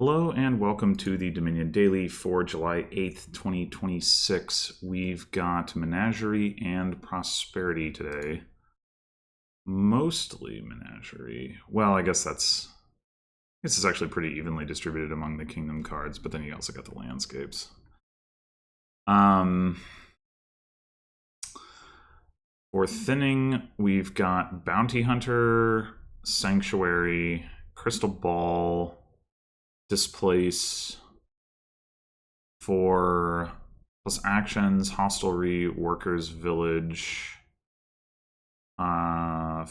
Hello and welcome to the Dominion Daily for July 8th, 2026. We've got Menagerie and Prosperity today. Mostly Menagerie. Well, I guess this is actually pretty evenly distributed among the Kingdom cards, but then you also got the landscapes. For thinning, we've got Bounty Hunter, Sanctuary, Crystal Ball, Displace. For plus actions, hostelry, workers, village. I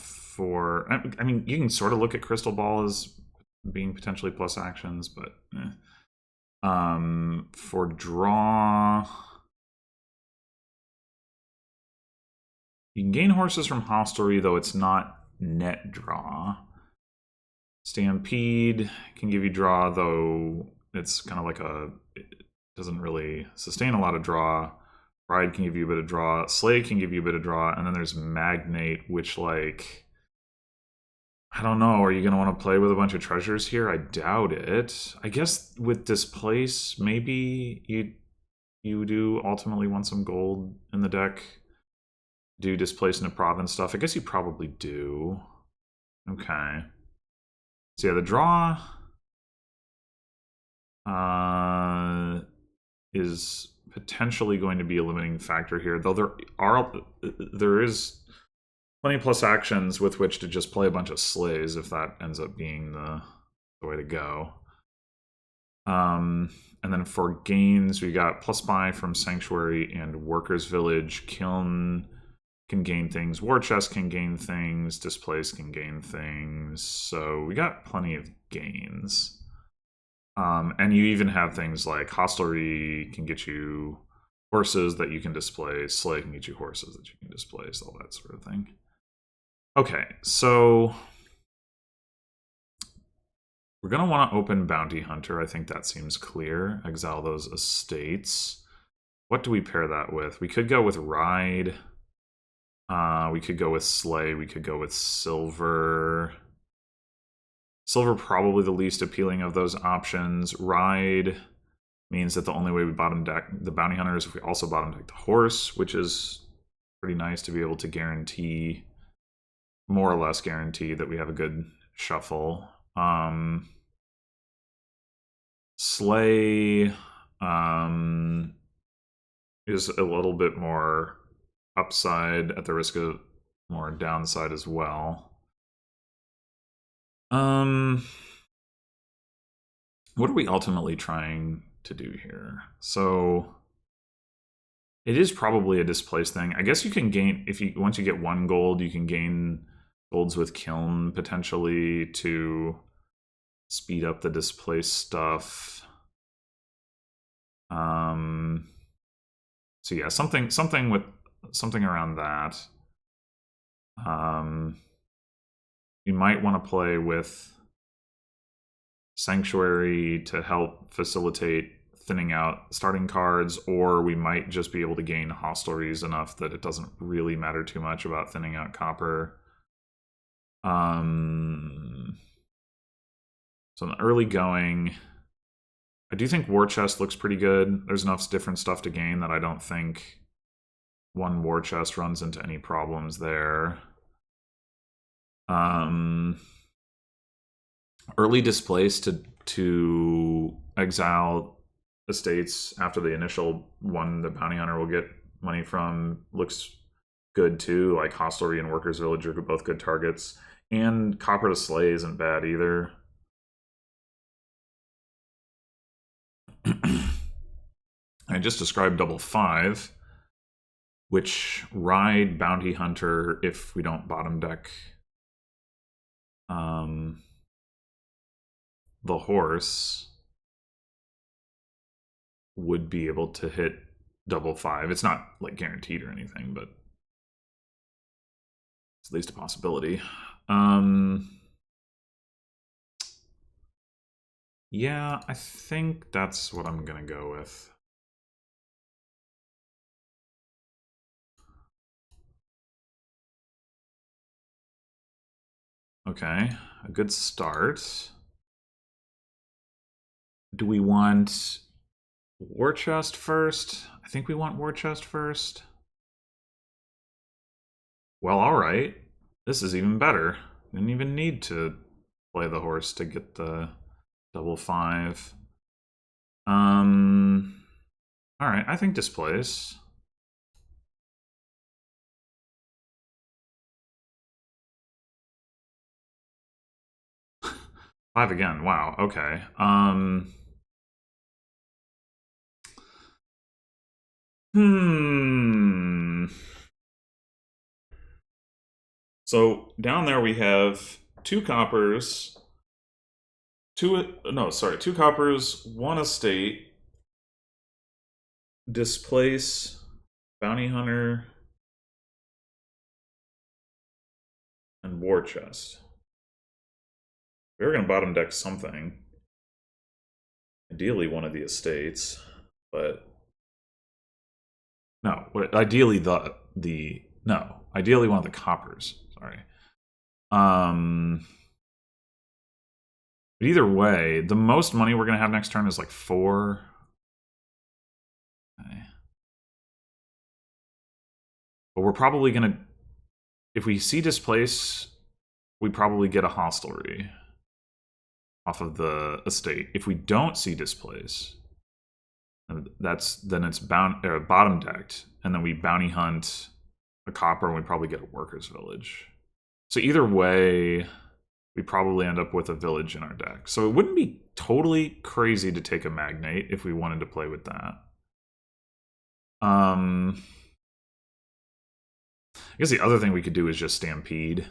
mean, you can sort of look at Crystal Ball as being potentially plus actions, but for draw, you can gain horses from hostelry, though it's not net draw. Stampede can give you draw, though it's kind of like it doesn't really sustain a lot of draw. Ride can give you a bit of draw. Slay can give you a bit of draw. And then there's Magnate, which, like, I don't know. Are you going to want to play with a bunch of treasures here? I doubt it. I guess with Displace, maybe you do ultimately want some gold in the deck. Do Displace into Province stuff. I guess you probably do. Okay. So yeah, the draw is potentially going to be a limiting factor here, though there is plenty of plus actions with which to just play a bunch of slays if that ends up being the way to go. And then for gains, we got plus buy from Sanctuary and Workers Village. Kiln can gain things. War Chest can gain things. Displace can gain things. So we got plenty of gains. And you even have things like Hostelry can get you horses that you can displace. Slay can get you horses that you can displace. All that sort of thing. Okay, so we're going to want to open Bounty Hunter. I think that seems clear. Exile those estates. What do we pair that with? We could go with Ride. We could go with Slay. We could go with Silver. Silver probably the least appealing of those options. Ride means that the only way we bottom deck the Bounty Hunter is if we also bottom deck the horse, which is pretty nice to be able to guarantee, more or less guarantee, that we have a good shuffle. Slay is a little bit more upside at the risk of more downside as well. What are we ultimately trying to do here? So it is probably a displace thing. I guess you can gain, once you get 1 gold, you can gain golds with Kiln potentially to speed up the displace stuff. So yeah, something around that. You might want to play with Sanctuary to help facilitate thinning out starting cards, or we might just be able to gain hostelries enough that it doesn't really matter too much about thinning out copper. So in the early going, I do think War Chest looks pretty good. There's enough different stuff to gain that I don't think 1 War Chest runs into any problems there. Early displace to exile estates after the initial one the Bounty Hunter will get money from looks good too. Like Hostelry and Workers Village are both good targets. And Copper to Slay isn't bad either. I just described double 5, which Ride Bounty Hunter if we don't bottom deck the horse would be able to hit double 5. It's not like guaranteed or anything, but it's at least a possibility. Yeah, I think that's what I'm gonna go with. Okay, a good start. Do we want War Chest first? I think we want War Chest first. Well, alright. This is even better. Didn't even need to play the horse to get the double 5. Alright, I think displace. Five again. Wow. Okay. Hmm. So down there we have two coppers, two coppers, one estate, displace, bounty hunter, and war chest. We were gonna bottom deck something. Ideally, one of the estates, but no. Ideally, ideally one of the coppers. Sorry. But either way, the most money we're gonna have next turn is like 4. Okay. But we're probably gonna, if we see displace, we probably get a hostelry off of the estate. If we don't see displace, then it's bottom decked, and then we bounty hunt a copper, and we probably get a workers village. So either way, we probably end up with a village in our deck. So it wouldn't be totally crazy to take a magnate if we wanted to play with that. I guess the other thing we could do is just stampede.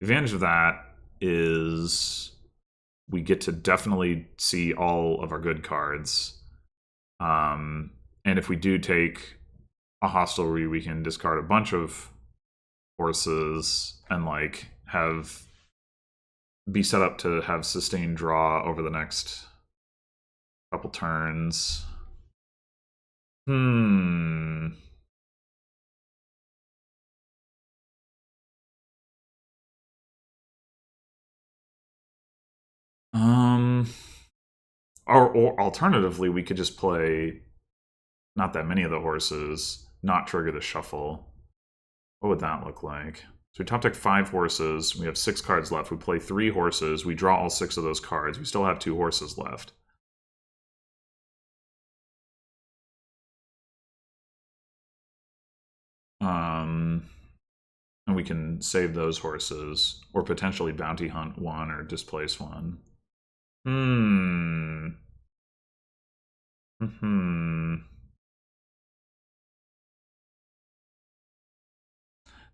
The advantage of that is we get to definitely see all of our good cards. And if we do take a hostelry, we can discard a bunch of horses and like be set up to have sustained draw over the next couple turns. Or alternatively, we could just play not that many of the horses, not trigger the shuffle. What would that look like? So we top deck 5 horses. We have 6 cards left. We play 3 horses. We draw all 6 of those cards. We still have 2 horses left. And we can save those horses, or potentially bounty hunt one or displace one. Hmm.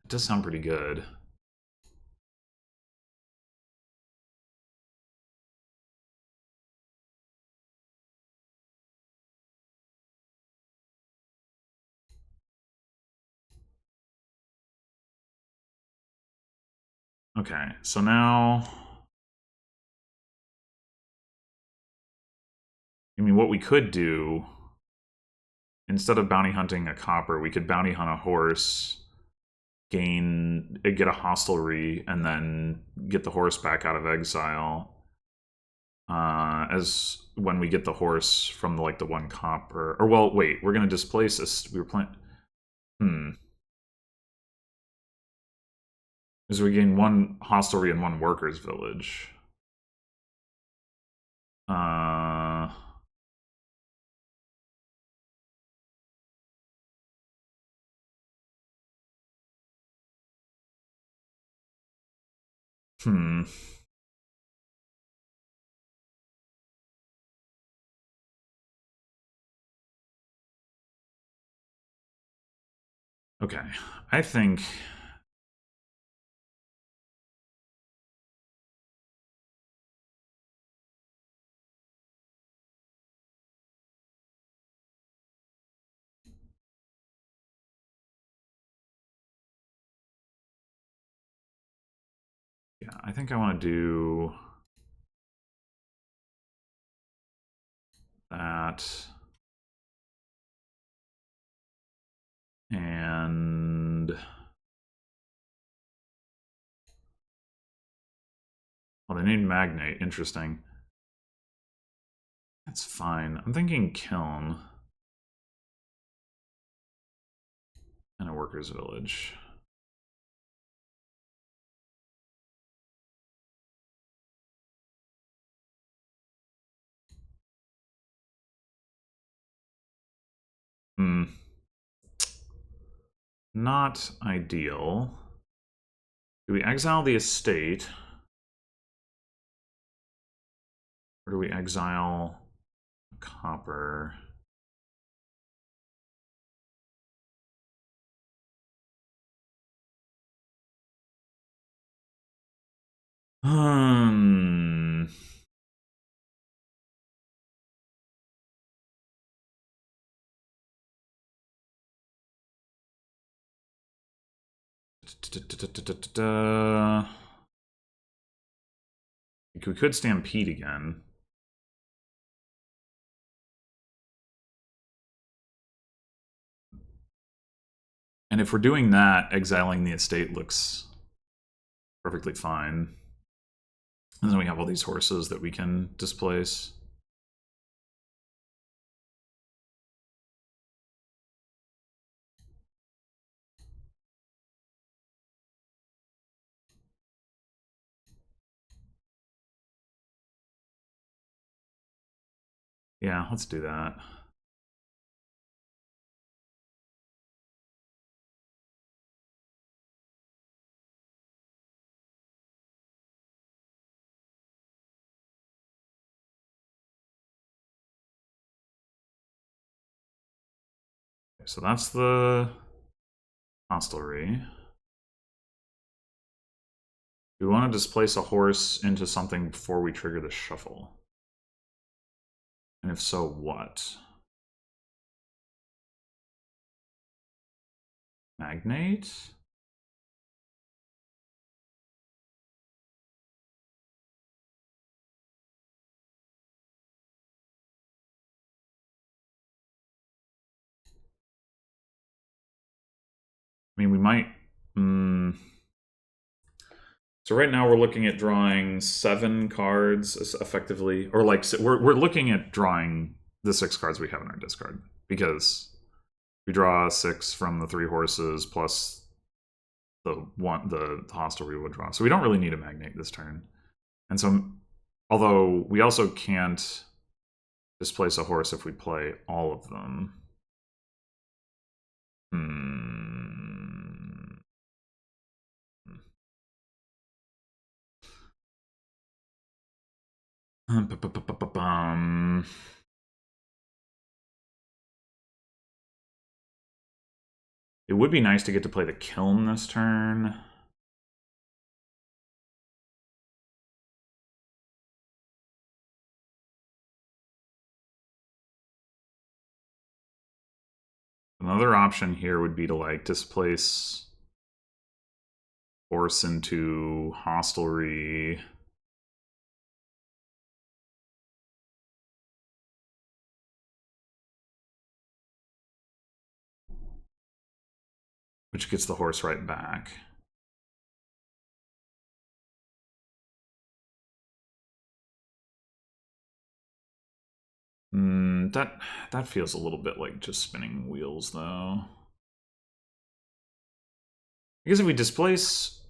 It does sound pretty good. Okay, so now, I mean, what we could do, instead of bounty hunting a copper, we could bounty hunt a horse, get a hostelry, and then get the horse back out of exile. As when we get the horse from the 1 copper, or well, wait, we're gonna displace this. We were playing. Because we gain 1 hostelry and 1 workers village. Uh. Okay, I think. Yeah, I think I want to do that. And well, they named Magnate. Interesting. It's fine. I'm thinking kiln and a workers' village. Not ideal. Do we exile the estate? Or do we exile copper? Hmm. We could stampede again. And if we're doing that, exiling the estate looks perfectly fine. And then we have all these horses that we can displace. Yeah, let's do that. So that's the hostelry. Do we want to displace a horse into something before we trigger the shuffle? And if so, what? Magnate? I mean, we might... So right now we're looking at drawing 7 cards effectively, or like we're looking at drawing the 6 cards we have in our discard because we draw 6 from the 3 horses plus the hostelry we would draw. So we don't really need a magnate this turn, and so although we also can't displace a horse if we play all of them. It would be nice to get to play the kiln this turn. Another option here would be to like displace horse into hostelry. Which gets the horse right back. That feels a little bit like just spinning wheels, though. Because if we displace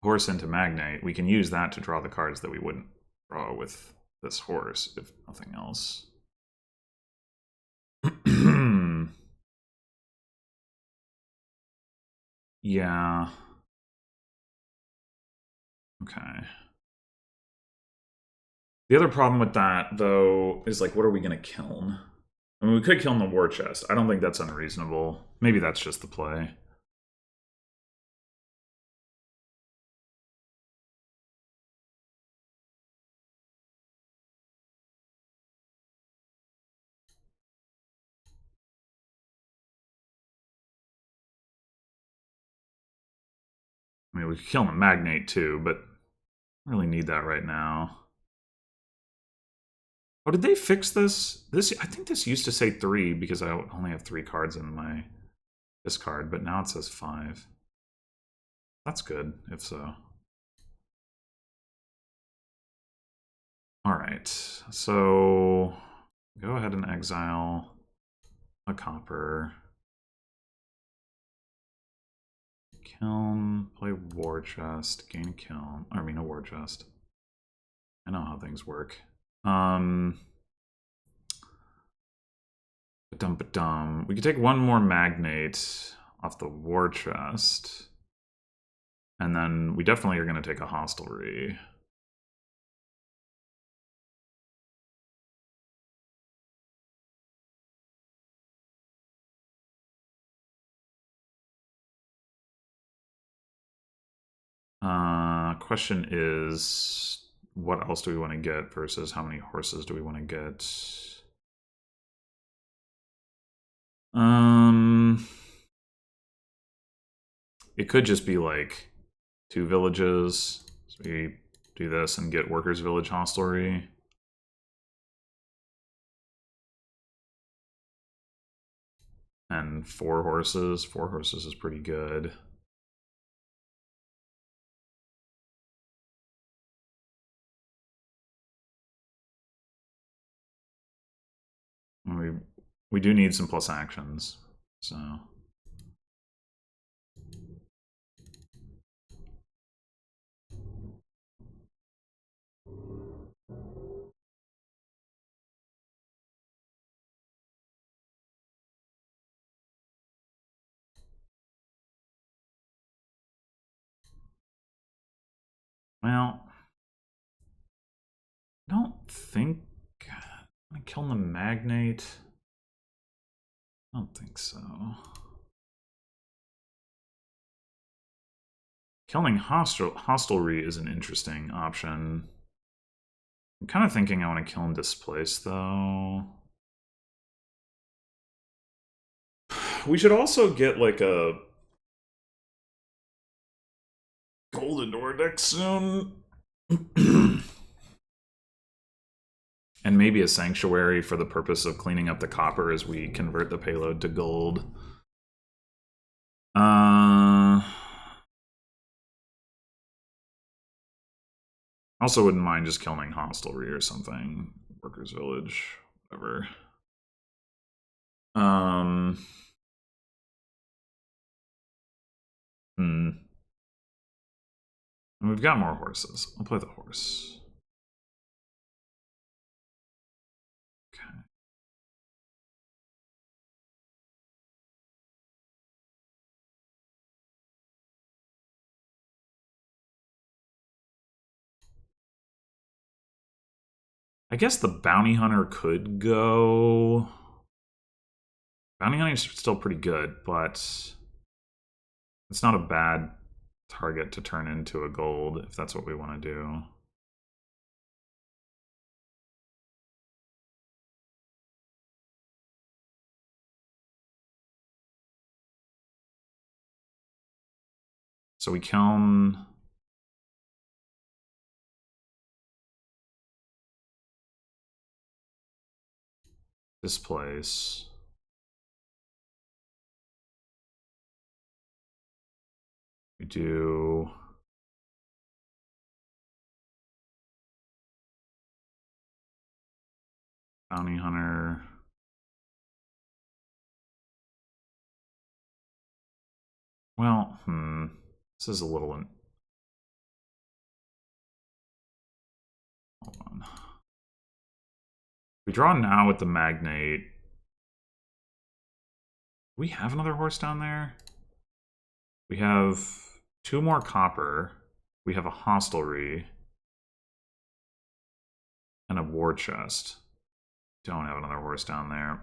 horse into magnate, we can use that to draw the cards that we wouldn't draw with this horse, if nothing else. Yeah. Okay. The other problem with that, though, is like, what are we going to kiln? I mean, we could kiln the war chest. I don't think that's unreasonable. Maybe that's just the play. I mean, we could kill the magnate too, but I really need that right now. Oh, did they fix this? I think this used to say 3 because I only have 3 cards in my discard, but now it says 5. That's good, if so. All right, so Go ahead and exile a copper. Kiln, play war chest, gain a kiln. I mean a war chest. I know how things work. Ba-dum-ba-dum. We could take one more magnate off the war chest. And then we definitely are going to take a hostelry. Question is, what else do we want to get versus how many horses do we want to get? It could just be like 2 villages. So we do this and get workers village hostelry. And 4 horses. 4 horses is pretty good. We do need some plus actions, so. Well, I don't think I kill the magnate. I don't think so. Killing hostelry is an interesting option. I'm kind of thinking I want to kill and displace, though. We should also get like a golden door deck soon. And maybe a sanctuary for the purpose of cleaning up the copper as we convert the payload to gold. Also wouldn't mind just killing hostelry or something. Workers village, whatever. We've got more horses. I'll play the horse. Okay. I guess the bounty hunter could go. Bounty hunter's still pretty good, but it's not a bad target to turn into a gold if that's what we want to do. So we kiln. Displace. We do. Bounty hunter. Well, this is a little. Hold on. We draw now with the magnate. Do we have another horse down there? We have 2 more copper. We have a hostelry. And a war chest. Don't have another horse down there.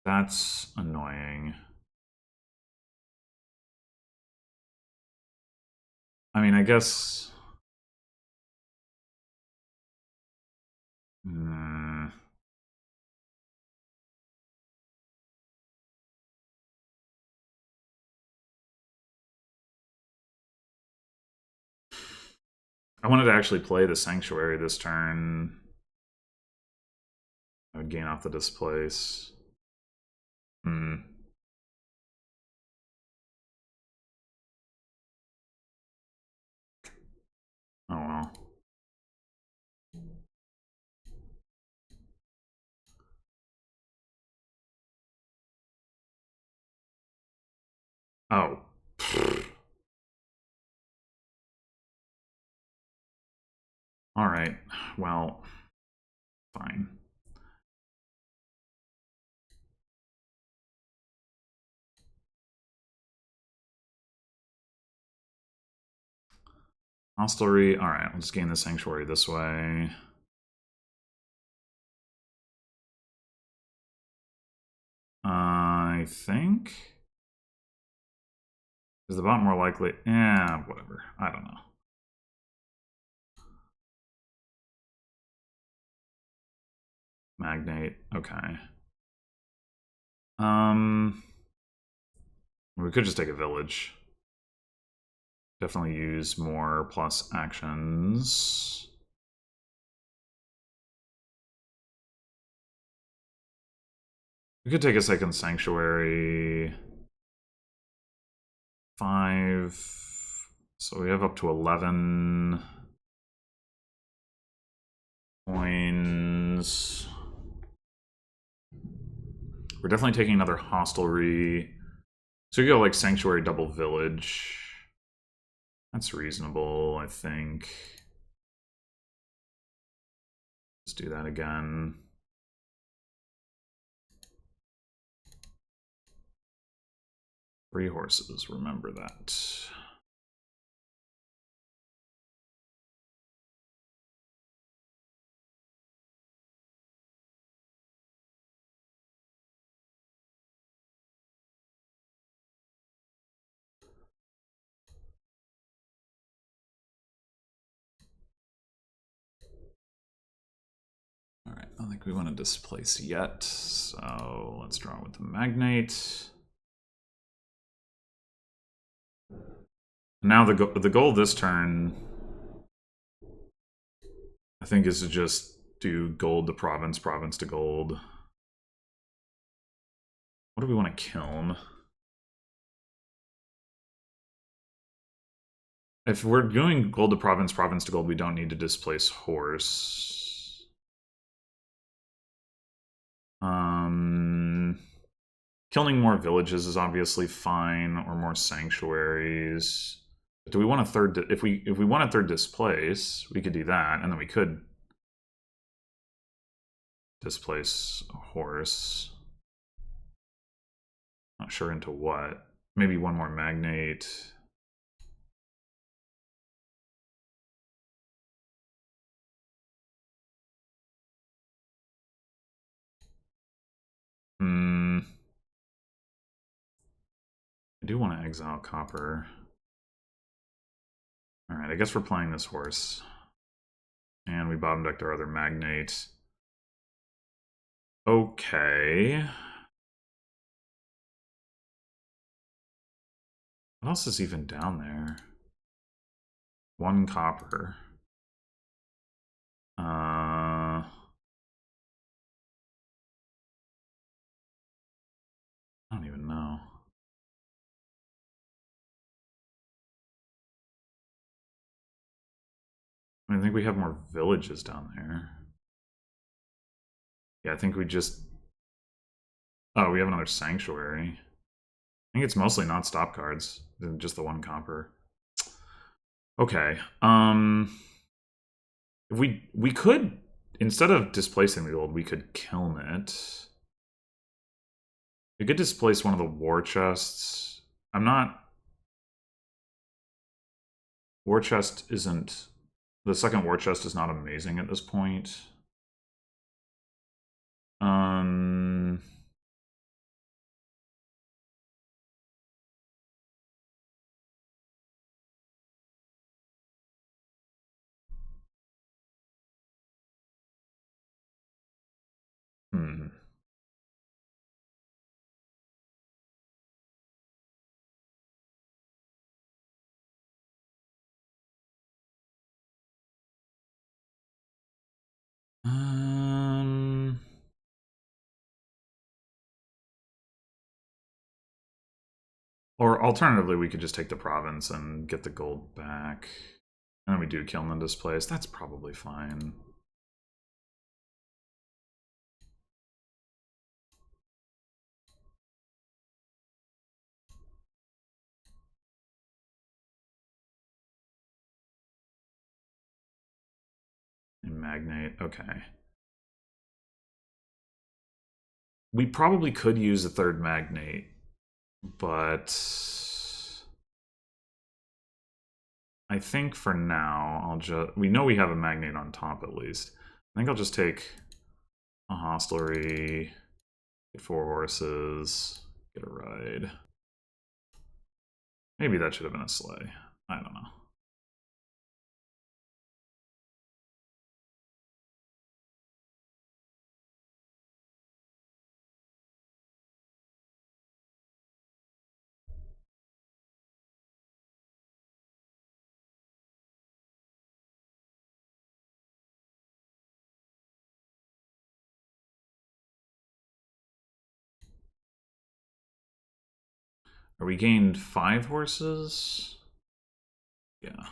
That's annoying. I mean, I guess. I wanted to actually play the sanctuary this turn. I would gain off the displace. Oh well. Oh. All right. Well, fine. Hostelry. All right, let's gain the sanctuary this way. I think. Is the bot more likely? Yeah, whatever. I don't know. Magnate. Okay. We could just take a village. Definitely use more plus actions. We could take a second sanctuary. 5. So we have up to 11 coins. We're definitely taking another hostelry. So you go like sanctuary double village. That's reasonable, I think. Let's do that again. Three horses, remember that. Alright, I don't think we want to displace yet, so let's draw with the magnate. Now the goal this turn, I think, is to just do gold to province, province to gold. What do we want to kiln? If we're doing gold to province, province to gold, we don't need to displace horse. Killing more villages is obviously fine, or more sanctuaries. Do we want a third? If we want a third displace, we could do that, and then we could displace a horse. Not sure into what. Maybe one more magnate. I do want to exile copper. Alright, I guess we're playing this horse. And we bottom decked our other magnate. Okay. What else is even down there? One copper. I don't even know. I think we have more villages down there. Yeah, I think we just... Oh, we have another sanctuary. I think it's mostly not stop cards, just the one copper. Okay. If we could, instead of displacing the gold, we could kiln it. We could displace one of the war chests. I'm not... War chest isn't... The second war chest is not amazing at this point. Or alternatively, we could just take the province and get the gold back. And then we do kiln and displace. That's probably fine. A magnate, okay. We probably could use a third magnate, but I think for now, I'll just... We know we have a magnate on top, at least. I think I'll just take a hostelry, get 4 horses, get a ride. Maybe that should have been a sleigh. I don't know. Are we gained 5 horses? Yeah.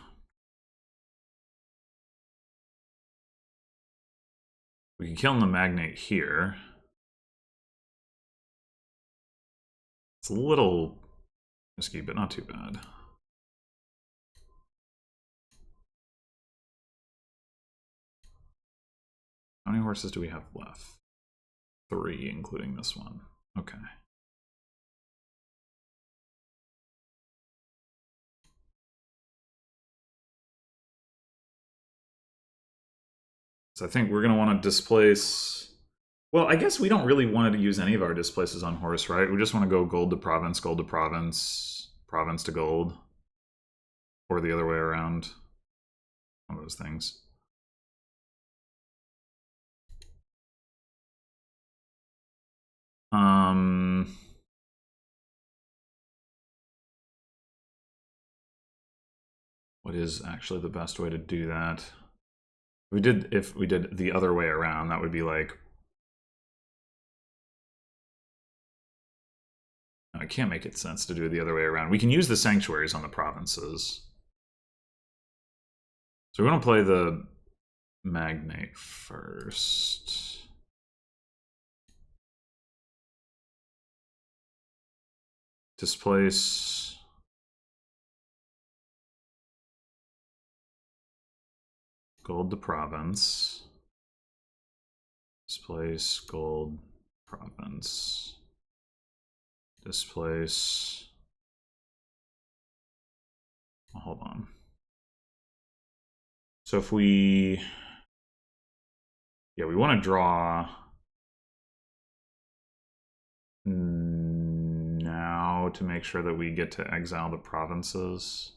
We can kill the magnate here. It's a little risky, but not too bad. How many horses do we have left? 3, including this one. Okay. So I think we're going to want to displace... Well, I guess we don't really want to use any of our displaces on horse, right? We just want to go gold to province, province to gold. Or the other way around. One of those things. What is actually the best way to do that? If we did the other way around, that would be like... I can't make it sense to do it the other way around. We can use the sanctuaries on the provinces. So we're going to play the magnate first. Displace... Gold to province. Displace gold province. Displace... Oh, hold on. So if we... Yeah, we want to draw... now to make sure that we get to exile the provinces.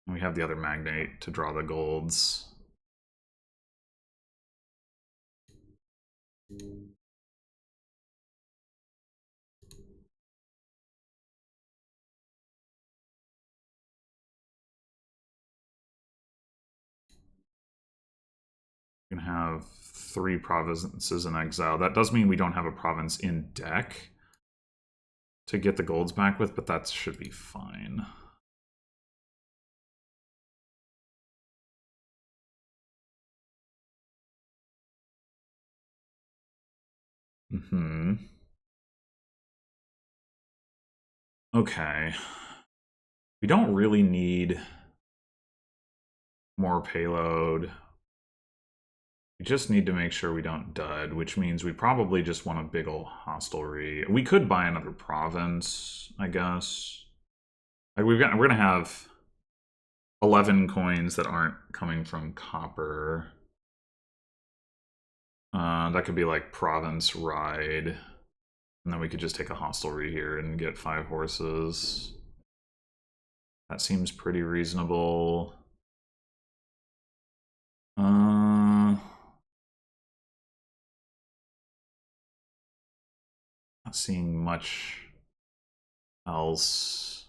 We have the other magnate to draw the golds. We can have 3 provinces in exile. That does mean we don't have a province in deck to get the golds back with, but that should be fine. Okay. We don't really need more payload. We just need to make sure we don't dud, which means we probably just want a big ol' hostelry. We could buy another province, I guess. Like we're gonna have 11 coins that aren't coming from copper. That could be like province ride. And then we could just take a hostelry here and get 5 horses. That seems pretty reasonable. Not seeing much else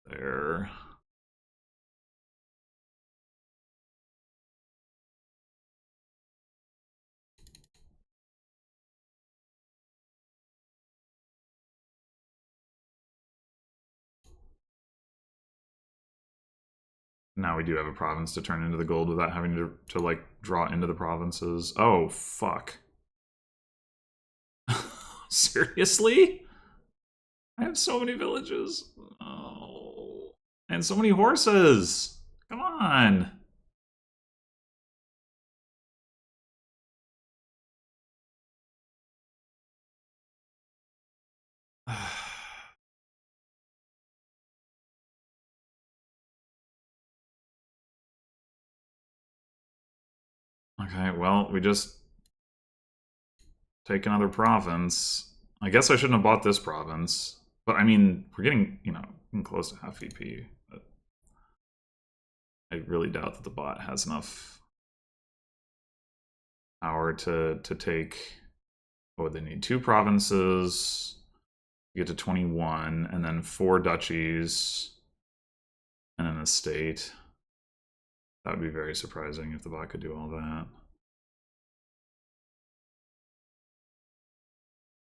there. Now we do have a province to turn into the gold without having to like draw into the provinces. Oh, fuck. Seriously? I have so many villages. Oh. And so many horses. Come on. Okay, well, we just take another province. I guess I shouldn't have bought this province. But I mean, we're getting, getting close to half VP. But I really doubt that the bot has enough power to take. Oh, they need 2 provinces to get to 21, and then 4 duchies and an estate. That would be very surprising if the bot could do all that.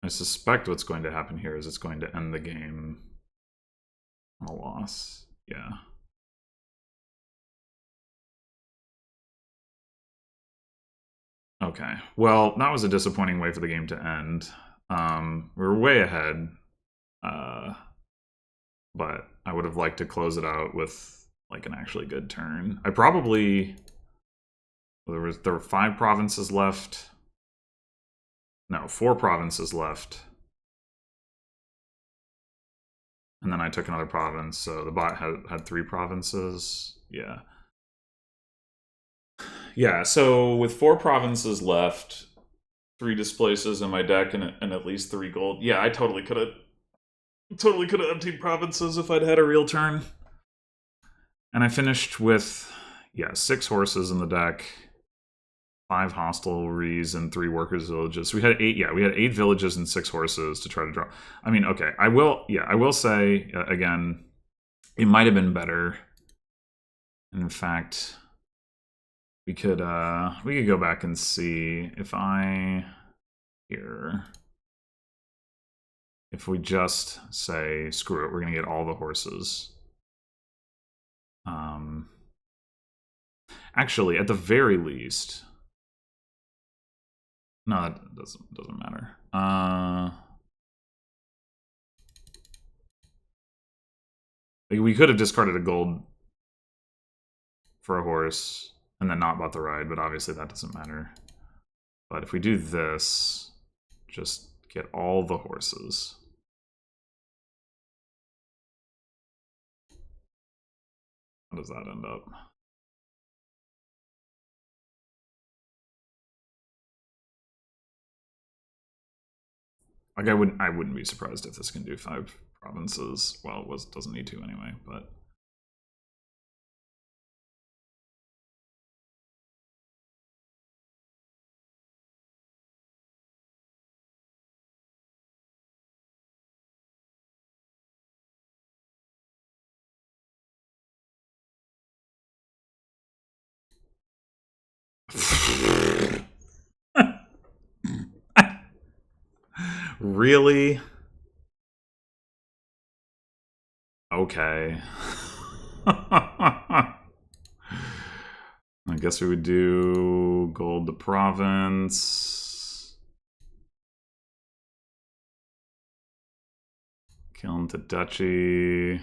I suspect what's going to happen here is it's going to end the game on a loss. Yeah. Okay. Well, that was a disappointing way for the game to end. We were way ahead, but I would have liked to close it out with like an actually good turn. I probably there were 5 provinces left. No, 4 provinces left. And then I took another province, so the bot had 3 provinces. Yeah. Yeah, so with 4 provinces left, 3 displaces in my deck, and at least 3 gold. Yeah, I totally could have emptied provinces if I'd had a real turn. And I finished with 6 horses in the deck, 5 hostelries, and 3 workers' villages. So we had 8. Yeah, we had 8 villages and 6 horses to try to draw. I mean, okay, I will say again, it might have been better. And in fact, we could go back and see if if we just say screw it, we're gonna get all the horses. Actually, at the very least, no, that doesn't matter. We could have discarded a gold for a horse and then not bought the ride, but obviously that doesn't matter. But if we do this, just get all the horses. How does that end up? Like I wouldn't be surprised if this can do 5 provinces. Well, it doesn't need to anyway, but really? Okay. I guess we would do gold to province. Kiln to duchy.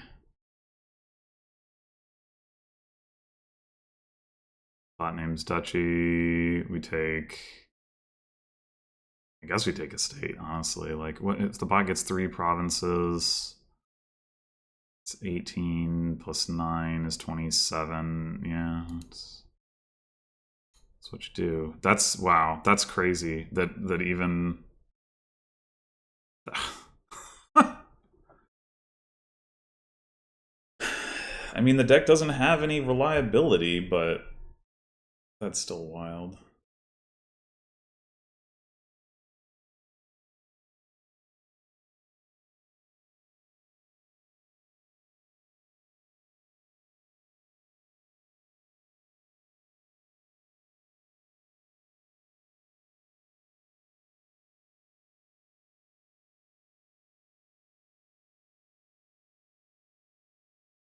Bot name's duchy. We take... I guess we take a state, honestly. Like, what if the bot gets 3 provinces? It's 18 plus 9 is 27. Yeah, that's what you do. That's wow. That's crazy. That even. I mean, the deck doesn't have any reliability, but that's still wild.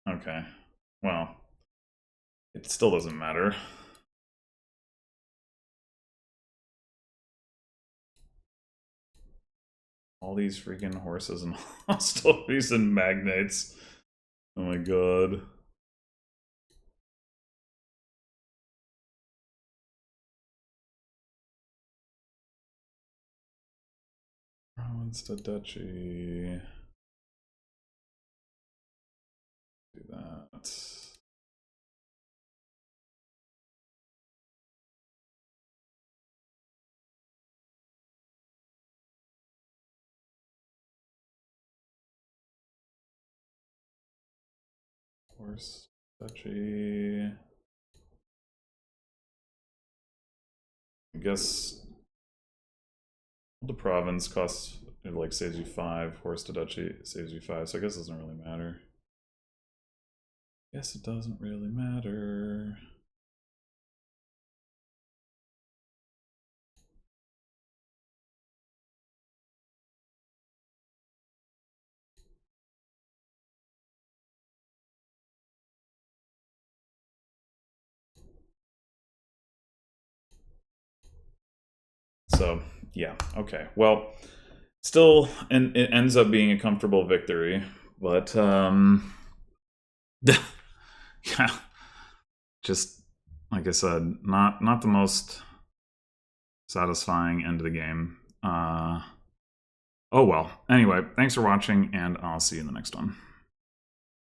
Okay. Well, it still doesn't matter. All these freaking horses and hostilities and magnates. Oh my god. Province to duchy. but horse duchy. I guess the province costs, it like saves you 5, horse to duchy saves you 5, so I guess it doesn't really matter. Guess it doesn't really matter. So yeah, okay. Well, still, and it ends up being a comfortable victory, but yeah, just like I said, not the most satisfying end of the game. Oh well. Anyway, thanks for watching, and I'll see you in the next one.